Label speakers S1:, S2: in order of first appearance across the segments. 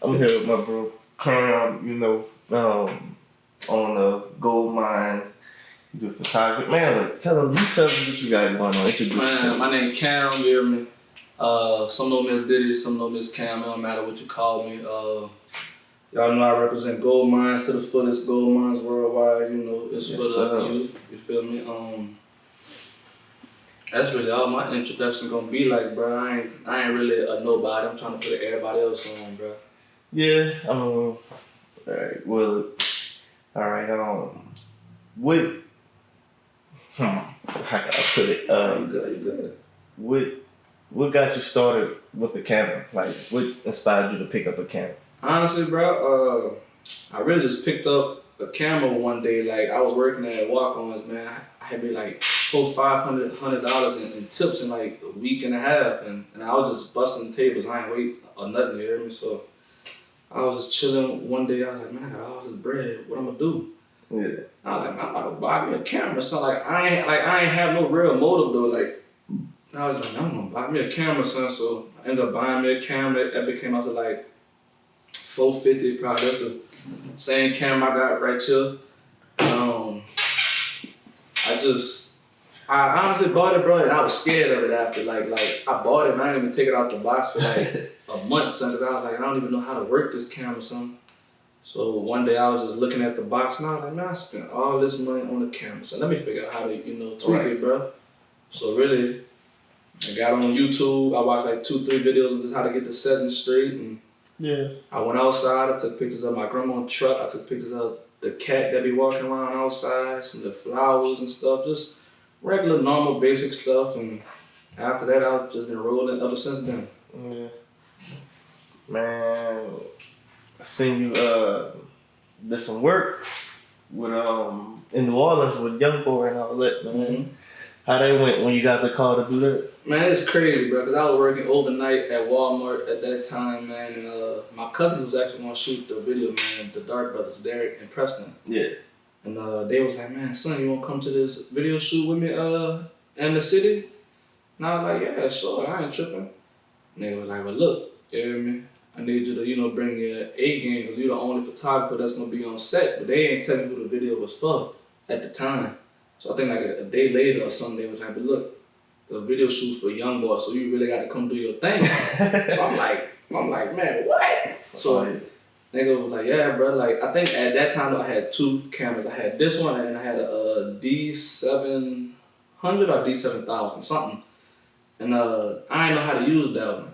S1: I'm here with my bro Cam, on the gold mines. You do photography. Man, look, tell them what you got going on. Introduce
S2: Man, my name Cam, you hear me? Some know me as Diddy, some know me as Cam, it don't matter what you call me. Y'all know I represent gold mines to the fullest, gold mines worldwide, it's for the youth, you feel me? That's really all my introduction gonna be like, bro. I ain't really a nobody. I'm trying to put everybody else on, bro.
S1: Yeah, alright, well, alright, what, how can I put it?
S2: You good.
S1: What got you started with the camera? Like, what inspired you to pick up a camera?
S2: Honestly, bro, I really just picked up a camera one day. Like, I was working at Walk-Ons, man. I had made like $400-$500 in tips in like a week and a half, and I was just busting tables. I ain't wait or nothing, you hear me? So I was just chilling one day. I was like, man, I got all this bread. What I'm gonna do?
S1: Yeah.
S2: I was like, man, I'm about to buy me a camera. So I ain't have no real motive though. Like, I was like, man, I'm gonna buy me a camera, son. So I ended up buying me a camera. That became out to like $450 probably. That's the same camera I got right here. I honestly bought it, bro, and I was scared of it after. Like I bought it, man. I didn't even take it out the box for like a month, son, because I was like, I don't even know how to work this camera, son. So one day I was just looking at the box, and I was like, man, I spent all this money on the camera, so let me figure out how to, tweak it, bro. So really, I got on YouTube. I watched like 2-3 videos of just how to get the settings straight, and
S1: yeah.
S2: I went outside. I took pictures of my grandma's truck. I took pictures of the cat that be walking around outside, some of the flowers and stuff, just regular, normal, basic stuff. And after that, I've just been rolling ever since then.
S1: Yeah. Man, I seen you did some work with in New Orleans with Young Boy and all that, man.
S2: Mm-hmm.
S1: How they went when you got the call to do that?
S2: Man, it's crazy, bro, because I was working overnight at Walmart at that time, man, and my cousins was actually going to shoot the video, man, the Dark Brothers, Derek and Preston.
S1: Yeah.
S2: And they was like, man, son, you want to come to this video shoot with me in the city? And I was like, yeah, sure, I ain't tripping. And they was like, well, look, you hear me? I need you to, bring your A game, because you're the only photographer that's going to be on set. But they ain't telling me who the video was for at the time. So I think like a day later or something, they was like, but look, the video shoot's for Young Boy, so you really got to come do your thing. So I'm like, man, what? So nigga was like, yeah, bro. Like, I think at that time I had 2 cameras. I had this one and I had a D700 or D7000, something. And I didn't know how to use that one.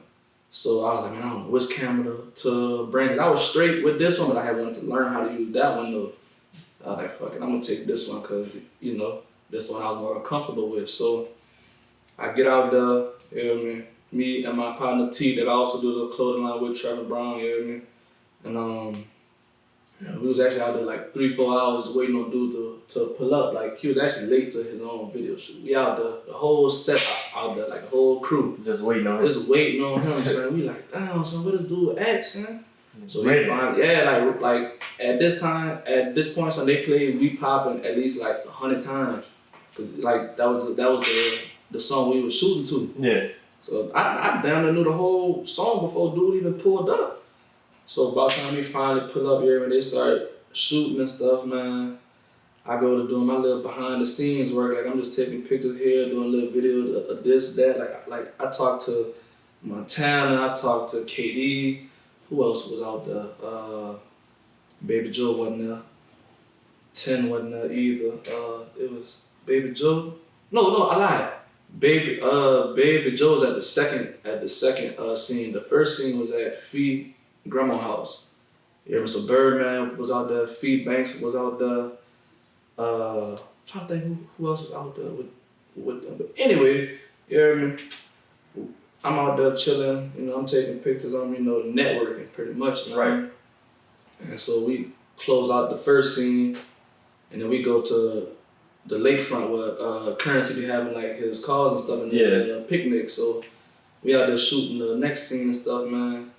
S2: So I was like, man, I don't know which camera to bring. I was straight with this one, but I had wanted to learn how to use that one though. I was like, fuck it, I'm gonna take this one because, this one I was more comfortable with. So I get out there, you know what I mean? Me and my partner T that I also do the clothing line with, Trevor Brown, you know what I mean? And we was actually out there like 3-4 hours waiting on dude to pull up. Like, he was actually late to his own video shoot. We out there, the whole set out there, like the whole crew.
S1: Just waiting on him.
S2: Just waiting on him, son. We like, damn, son, what this dude at, son? So we finally, like at this point, son, they played We Poppin' at least like 100 times. Cause like that was the song we was shooting to.
S1: Yeah.
S2: So I damn near knew the whole song before dude even pulled up. So by the time he finally pull up here and they start shooting and stuff, man, I go to doing my little behind the scenes work. Like, I'm just taking pictures here, doing a little video of this, that. Like I talked to Montana, I talked to KD. Who else was out there? Baby Joe wasn't there. 10 wasn't there either. It was Baby Joe. No, I lied. Baby Joe was at the second scene. The first scene was at Fee Grandma's house. Yeah, so Birdman was out there. Fee Banks was out there. I'm trying to think who else was out there with them. But anyway, you know what I mean? I'm out there chilling, I'm taking pictures, I'm, networking pretty much, man.
S1: Right.
S2: And so we close out the first scene, and then we go to the lakefront where Currency be having like his cars and stuff and the picnic. So we out there shooting the next scene and stuff, man.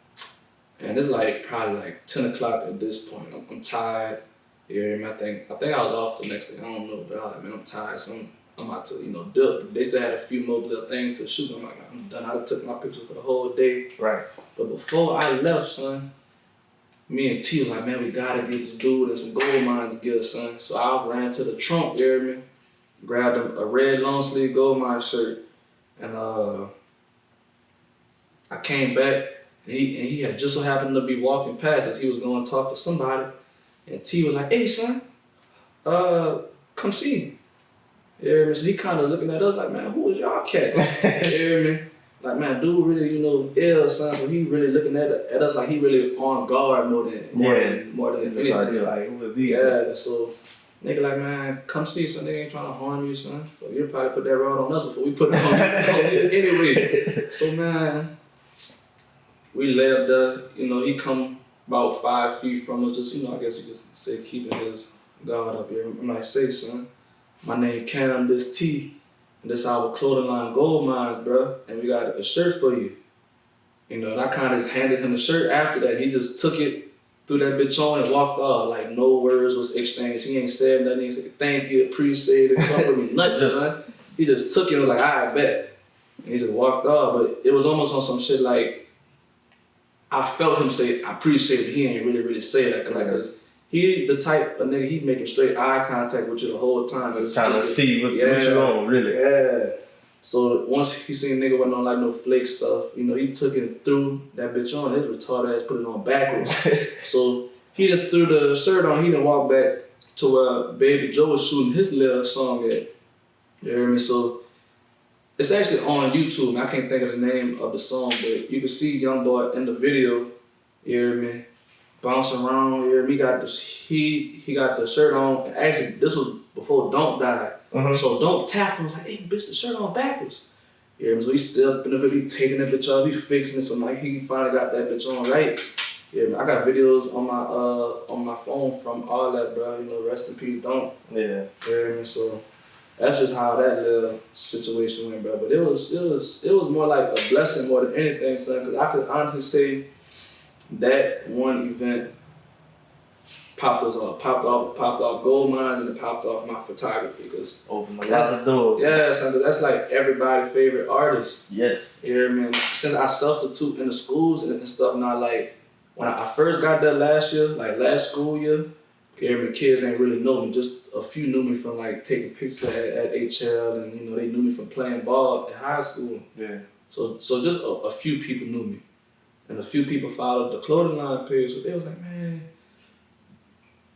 S2: And it's like probably like 10 o'clock at this point. I'm tired. Yeah, I think I was off the next day. I don't know, but I was like, man, I'm tired, so I'm about to, dip. They still had a few more little things to shoot. I'm like, I'm done. I took my pictures for the whole day.
S1: Right.
S2: But before I left, son, me and T was like, man, we gotta get this dude and some gold mines gear, son. So I ran to the trunk, you hear me? Grabbed a red long sleeve gold mine shirt, and I came back, and he had just so happened to be walking past us. He was going to talk to somebody, and T was like, hey, son, come see. You hear me? So he kind of looking at us like, man, who is y'all cat? You hear me? Like, man, dude really, ill, son. So he really looking at us like he really on guard more than anything.
S1: So like, who is these?
S2: Yeah, so nigga like, man, come see, son. Nigga ain't trying to harm you, son. So you probably put that rod on us before we put it on you anyway. So, man, we lay up there. He come about 5 feet from us, just, I guess you could say keeping his guard up here. I'm like, say, son, my name Cam, this T, and this our clothing line Gold Mines, bro, and we got a shirt for you. And I kind of just handed him the shirt after that. He just took it, threw that bitch on, and walked off. Like, no words was exchanged. He ain't said nothing. He said, thank you, appreciate it, fuck with me, nothing, son. He just took it and was like, all right, bet. And he just walked off. But it was almost on some shit like, I felt him say, I appreciate it. He ain't really say that. Cause he the type of nigga, he making straight eye contact with you the whole time.
S1: Just trying to see what you on, really.
S2: Yeah. So once he seen nigga wasn't on like no flake stuff, he took it and threw that bitch on. His retarded ass put it on backwards. So he just threw the shirt on. He done walked back to where Baby Joe was shooting his little song at. You hear me? So it's actually on YouTube. And I can't think of the name of the song, but you can see YoungBoy in the video. You hear me? Bouncing around. You hear me? He got the shirt on. And actually, this was before Don't died. So Don't tapped him. Was like, hey, bitch, the shirt on backwards. You hear me? So he still up in the video, he taking that bitch off, he fixing it. So like he finally got that bitch on right. Yeah, I got videos on my phone from all that, bro. Rest in peace, Don't.
S1: Yeah.
S2: You hear me? So that's just how that little situation went, bro. But it was more like a blessing more than anything, son. Cause I could honestly say that one event popped off Gold Mines, and it popped off my photography, cause
S1: opened a lot of doors.
S2: Yeah, son, that's like everybody's favorite artist.
S1: Yes.
S2: You hear me? Since I substitute in the schools and stuff now, like when I first got there last year, like last school year, the kids ain't really know me. Just a few knew me from like taking pictures at HL, and they knew me from playing ball in high school.
S1: Yeah.
S2: So just a few people knew me, and a few people followed the clothing line page. So they was like, man,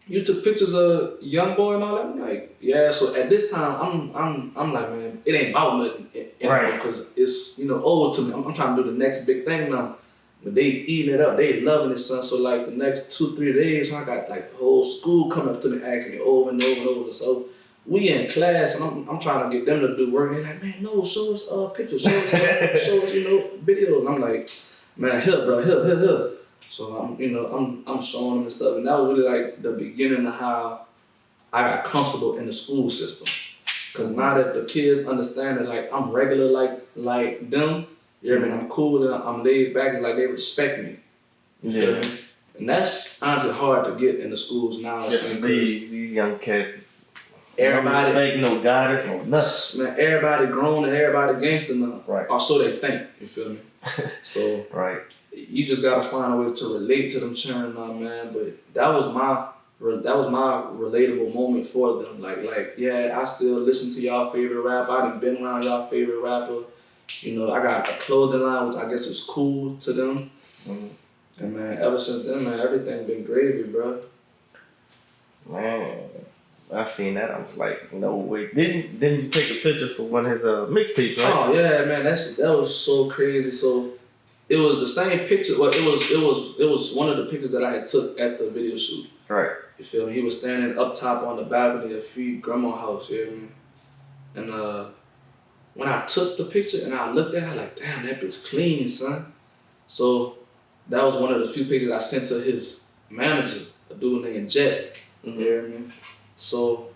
S2: you took pictures of YoungBoy and all that? I'm like, yeah. So at this time, I'm like, man, it ain't about nothing anymore, because it's old to me. I'm trying to do the next big thing now. But they eating it up, they loving it, son. So like the next 2-3 days, I got like the whole school coming up to me asking me over and over and over. So we in class, and I'm trying to get them to do work. And they're like, man, no, show us pictures, show us videos. And I'm like, man, here, bro, here. So I'm showing them and stuff, and that was really like the beginning of how I got comfortable in the school system. Cause now that the kids understand that like I'm regular like them, you know what I mean? I'm cool and I'm laid back, and like they respect me. You feel me? And that's honestly hard to get in the schools now.
S1: Yes, these young cats,
S2: everybody,
S1: no respect, no guidance, no nothing.
S2: Man, everybody grown and everybody gangster now.
S1: Right.
S2: Or so they think. You feel me? So
S1: right.
S2: You just gotta find a way to relate to them children now, man. But that was my relatable moment for them. Like yeah, I still listen to y'all favorite rapper. I done been around y'all favorite rapper. I got a clothing line, which I guess was cool to them. And man, ever since then, man, everything been gravy, bro.
S1: Man, I seen that. I was like, no way. Didn't you take a picture for one of his mixtapes, right?
S2: Oh yeah, man, that was so crazy. So it was the same picture. Well, it was one of the pictures that I had took at the video shoot.
S1: Right.
S2: You feel me? He was standing up top on the balcony of Feed Grandma house. You hear me? And when I took the picture and I looked at it, I was like, damn, that bitch clean, son. So that was one of the few pictures I sent to his manager, a dude named Jet. You hear me? So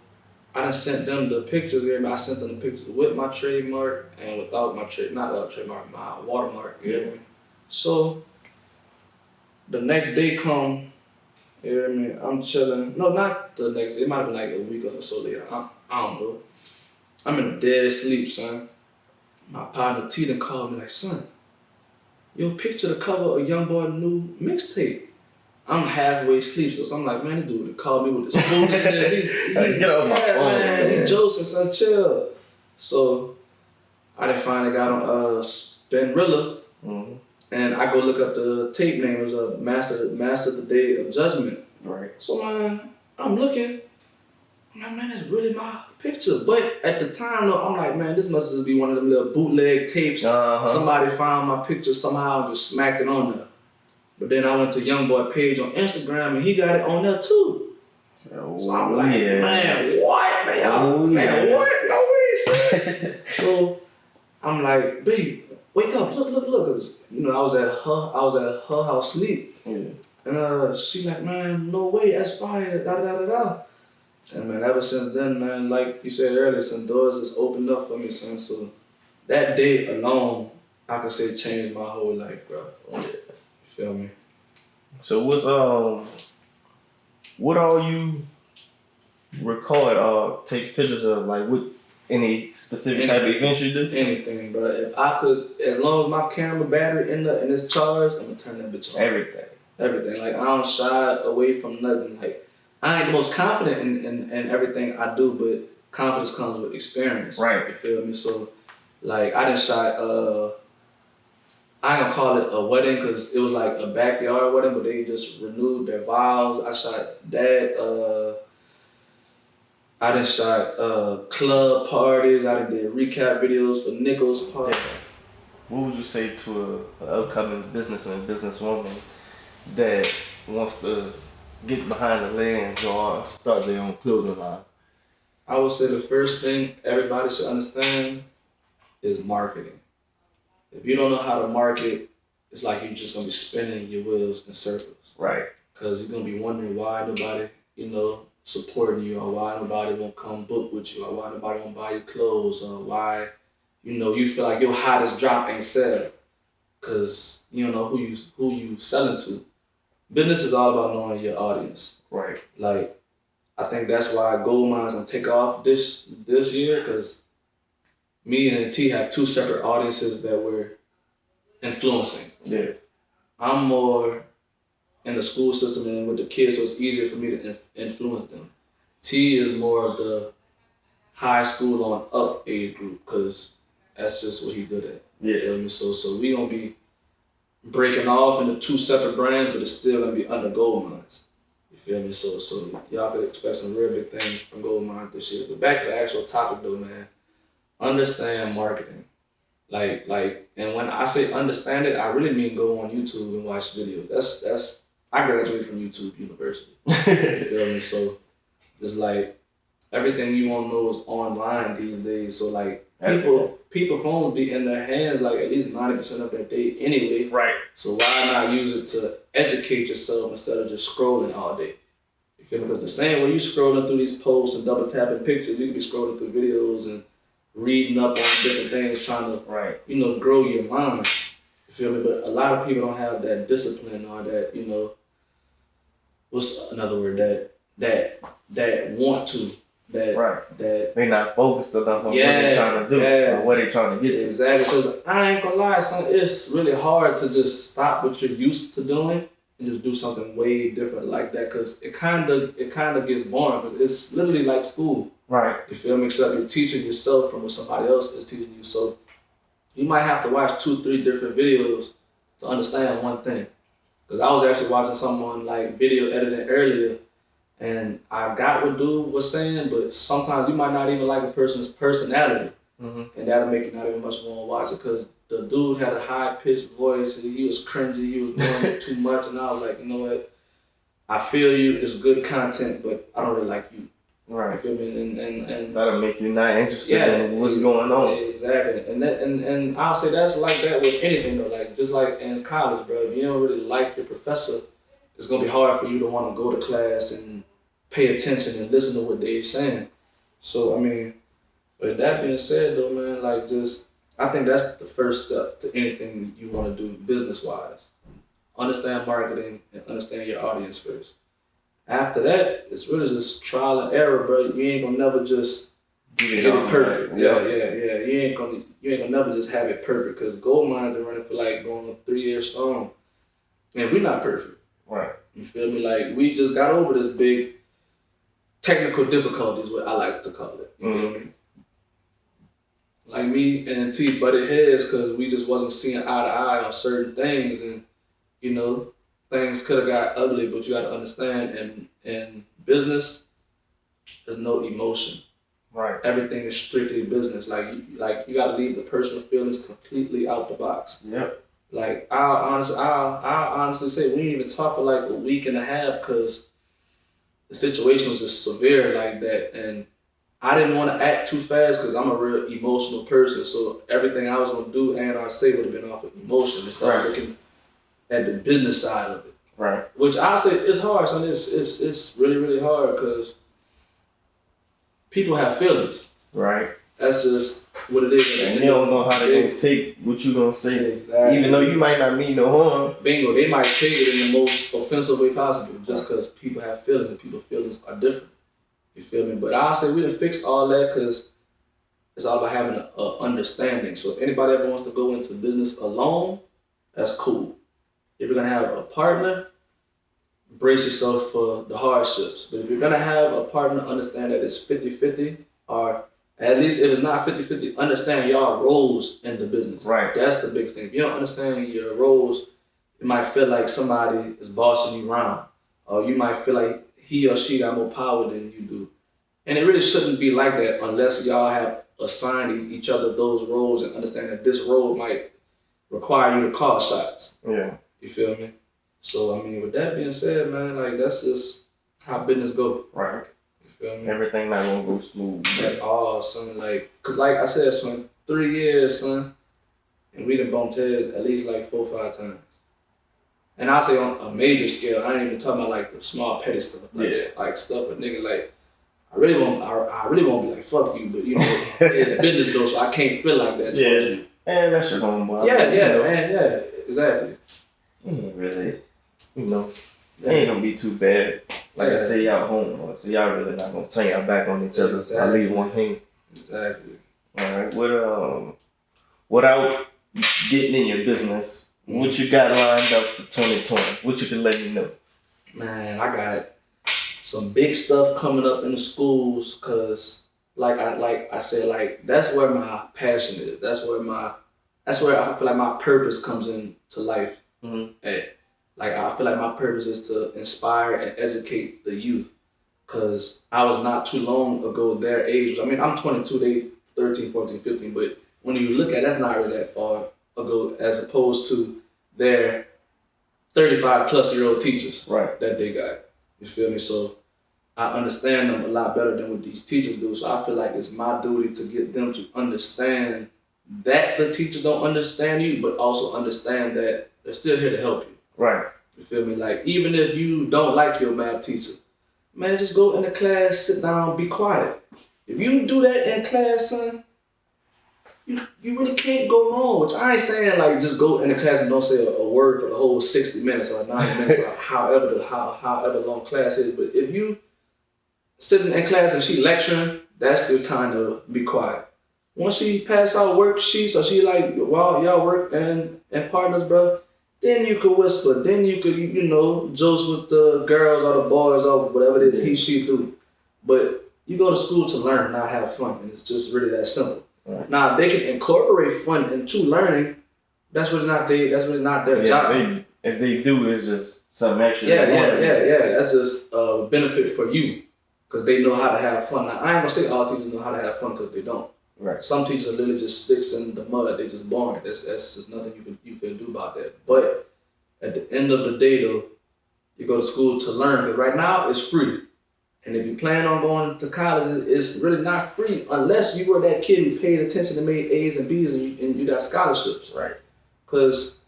S2: I done sent them the pictures. You hear me? I sent them the pictures with my trademark and without my trademark, my watermark. You hear me? So the next day come, you hear me? I'm chilling. No, not the next day. It might have been like a week or so later. I don't know. I'm in a dead sleep, son. My partner T done called me like, son, yo, picture the cover of YoungBoy new mixtape. I'm halfway asleep, so I'm like, man, this dude called me with this foolishness.
S1: Get off my phone, man.
S2: He Joseph, son, chill. So I done finally got on Spinrilla, and I go look up the tape name. It was a Master the Day of Judgment.
S1: Right.
S2: So man, I'm looking. I'm like, man, that's really my picture. But at the time, though, I'm like, man, this must just be one of them little bootleg tapes. Somebody found my picture somehow and just smacked it on there. But then I went to Youngboy page on Instagram and he got it on there too. So I'm like, man, what, man? Man, what? No way, son. So I'm like, babe, wake up, look. 'Cause, you know, I was at her house sleep. Yeah. And she like, man, no way, that's fire, da. And man, ever since then, man, like you said earlier, some doors just opened up for me, son. So that day alone, I could say changed my whole life, bro. You feel me?
S1: So what all you record or take pictures of, like with any specific type of events you do?
S2: Anything, bro. If I could, as long as my camera battery and it's charged, I'm gonna turn that bitch on. Everything. Like I don't shy away from nothing. Like I ain't the most confident in everything I do, but confidence comes with experience.
S1: Right.
S2: You feel me? So, like, I done shot, I ain't gonna call it a wedding because it was like a backyard wedding, but they just renewed their vows. I shot that. I done shot club parties. I done did recap videos for Nichols party.
S1: What would you say to an upcoming businessman, businesswoman that wants to get behind the lens or start their own clothing line?
S2: I would say the first thing everybody should understand is marketing. If you don't know how to market, it's like you're just gonna be spinning your wheels in circles.
S1: Right.
S2: Because you're gonna be wondering why nobody, supporting you, or why nobody won't come book with you, or why nobody won't buy your clothes, or why, you feel like your hottest drop ain't sell. Because you don't know who you selling to. Business is all about knowing your audience.
S1: Right.
S2: Like, I think that's why Goldmine's gonna take off this year, because me and T have two separate audiences that we're influencing.
S1: Yeah.
S2: I'm more in the school system and with the kids, so it's easier for me to influence them. T is more of the high school on up age group, because that's just what he's good at.
S1: Yeah.
S2: You feel me? So we gonna be breaking off into two separate brands, but it's still gonna be under Goldmines. You feel me? So y'all could expect some real big things from Goldmines this year. But back to the actual topic though, man. Understand marketing. Like, and when I say understand it, I really mean go on YouTube and watch videos. That's I graduated from YouTube University. You feel me? So it's like everything you want to know is online these days. So like people phones be in their hands like at least 90% of their day anyway.
S1: Right.
S2: So why not use it to educate yourself instead of just scrolling all day? You feel me? Because the same way you scrolling through these posts and double tapping pictures, you can be scrolling through videos and reading up on different things, trying to, grow your mind. You feel me? But a lot of people don't have that discipline or that, what's another word, that want to. That
S1: they're not focused enough on what they're trying to do or what they're trying to get to.
S2: Exactly, because I ain't gonna lie, son, it's really hard to just stop what you're used to doing and just do something way different like that, because it kind of gets boring, because it's literally like school.
S1: Right.
S2: You feel me? Except you're teaching yourself from what somebody else is teaching you. So you might have to watch 2-3 different videos to understand one thing. Because I was actually watching someone like video editing earlier, and I got what dude was saying, but sometimes you might not even like a person's personality. Mm-hmm. And that'll make you not even much want to watch it, because the dude had a high-pitched voice, and he was cringy, he was doing too much, and I was like, you know what? I feel you, it's good content, but I don't really like you.
S1: Right.
S2: You feel me? And
S1: that'll make you not interested in what's going on.
S2: Exactly. And I'll say that's like that with anything though. Like just like in college, bro, if you don't really like your professor, it's gonna be hard for you to want to go to class and pay attention and listen to what they're saying. So I mean, with that being said though, man, like I think that's the first step to anything you want to do business wise. Understand marketing and understand your audience first. After that, it's really just trial and error, bro. You ain't gonna never just get it perfect. Yeah. You ain't gonna never just have it perfect, because Goldmine's been running for like going on 3 years strong, and we're not perfect.
S1: Right.
S2: You You feel me? Like we just got over this big technical difficulties, what I like to call it. You feel me? Like me and T butted heads because we just wasn't seeing eye to eye on certain things, and you know, things could have got ugly. But you got to understand, in business, there's no emotion.
S1: Right.
S2: Everything is strictly business. Like you got to leave the personal feelings completely out the box.
S1: Yep.
S2: Like I'll honestly say we didn't even talk for like a week and a half because the situation was just severe like that, and I didn't want to act too fast because I'm a real emotional person. So everything I was gonna do and I say would have been off of emotion instead of looking at the business side of it.
S1: Right.
S2: Which I say it's hard, son. It's really really hard because people have feelings.
S1: Right.
S2: That's just what it is.
S1: And they don't know how they're gonna take what you gonna say.
S2: Exactly.
S1: Even though you might not mean no harm.
S2: Bingo, they might take it in the most offensive way possible just because people have feelings and people's feelings are different. You feel me? But I'll say we done fixed all that because it's all about having an understanding. So if anybody ever wants to go into business alone, that's cool. If you're gonna have a partner, brace yourself for the hardships. But if you're gonna have a partner, understand that it's 50-50, or at least if it's not 50-50, understand y'all roles in the business.
S1: Right.
S2: That's the biggest thing. If you don't understand your roles, you might feel like somebody is bossing you around, or you might feel like he or she got more power than you do. And it really shouldn't be like that unless y'all have assigned each other those roles and understand that this role might require you to call shots.
S1: Yeah.
S2: You feel me? So, I mean, with that being said, man, like, that's just how business go.
S1: Right.
S2: You feel me?
S1: Everything not gonna go smooth.
S2: At all, son. Like, cause like I said, son, 3 years, son, and we done bumped heads at least like 4 or 5 times. And I say on a major scale, I ain't even talking about like the small petty stuff. Like, like stuff a nigga like, I really won't be like, fuck you, but you know, it's business though, so I can't feel like that.
S1: Yeah. You. And that's your homeboy.
S2: Yeah, exactly.
S1: Ain't really, you know, it ain't gonna be too bad. Like I say, y'all homeboys, so y'all really not gonna turn y'all back on each other.
S2: Exactly.
S1: I leave one thing.
S2: Exactly.
S1: All right. Without getting in your business, what you got lined up for 2020? What you can let me know?
S2: Man, I got some big stuff coming up in the schools, cause like I said, like that's where my passion is. That's where I feel like my purpose comes into life. Like I feel like my purpose is to inspire and educate the youth, cause I was not too long ago their age. I mean, I'm 22, they 13, 14, 15, but when you look at it, that's not really that far ago as opposed to their 35-plus-year-old teachers that they got. You feel me? So I understand them a lot better than what these teachers do. So I feel like it's my duty to get them to understand that the teachers don't understand you, but also understand that they're still here to help you.
S1: Right.
S2: You feel me? Like, even if you don't like your math teacher, man, just go in the class, sit down, be quiet. If you do that in class, son, you really can't go wrong. Which I ain't saying like just go in the class and don't say a word for the whole 60 minutes or 90 minutes or however long class is. But if you sitting in class and she lecturing, that's your time to be quiet. Once she pass out worksheets or she like, well, y'all work and partners, bro, then you could whisper. Then you could, you know, jokes with the girls or the boys or whatever it is he, she do. But you go to school to learn, not have fun. And it's just really that simple. Right. Now, they can incorporate fun into learning. That's really not their job.
S1: If they do, it's just something extra.
S2: Yeah. That's just a benefit for you because they know how to have fun. Now, I ain't gonna say all teachers know how to have fun because they don't.
S1: Right.
S2: Some teachers are literally just sticks in the mud. They just boring. That's just nothing you can do about that. But at the end of the day, though, you go to school to learn. Because right now it's free. And if you plan on going to college, it's really not free unless you were that kid who paid attention and made A's and B's and you got scholarships.
S1: Right.
S2: Because,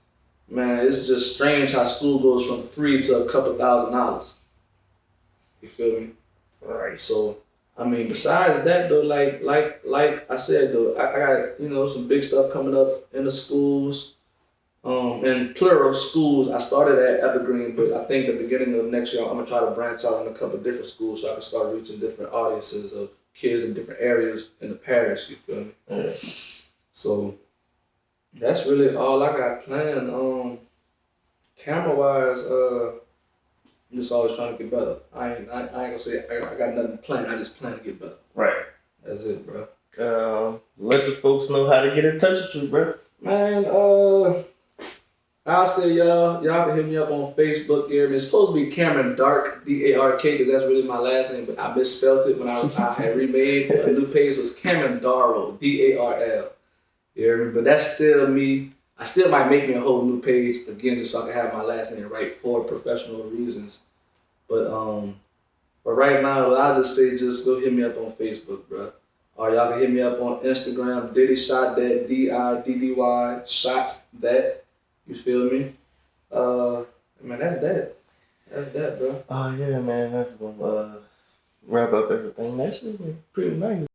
S2: man, it's just strange how school goes from free to a couple $1,000s. You feel me?
S1: Right.
S2: So, I mean, besides that, though, like I said, though, I got, you know, some big stuff coming up in the schools. In plural schools, I started at Evergreen, but I think the beginning of next year, I'm gonna try to branch out in a couple of different schools so I can start reaching different audiences of kids in different areas in the parish. You feel me?
S1: Yeah.
S2: So that's really all I got planned. Camera wise, I'm just always trying to get better. I ain't gonna say I got nothing planned. I just plan to get better.
S1: Right.
S2: That's it, bro.
S1: Let the folks know how to get in touch with you, bro.
S2: Man, I'll say y'all can hit me up on Facebook here. It's supposed to be Cameron Dark, D-A-R-K, because that's really my last name, but I misspelled it when I had remade a new page. So it's Cameron Darrell, D-A-R-L. You hear me? But that's still me. I still might make me a whole new page again just so I can have my last name right for professional reasons. But right now, I'll just say just go hit me up on Facebook, bro. Or y'all can hit me up on Instagram, Diddy Shot That, D-I-D-D-Y, Shot That. You feel me? Man, that's that. That's that, bro.
S1: Oh yeah, man. That's gonna wrap up everything. That shit's been pretty nice.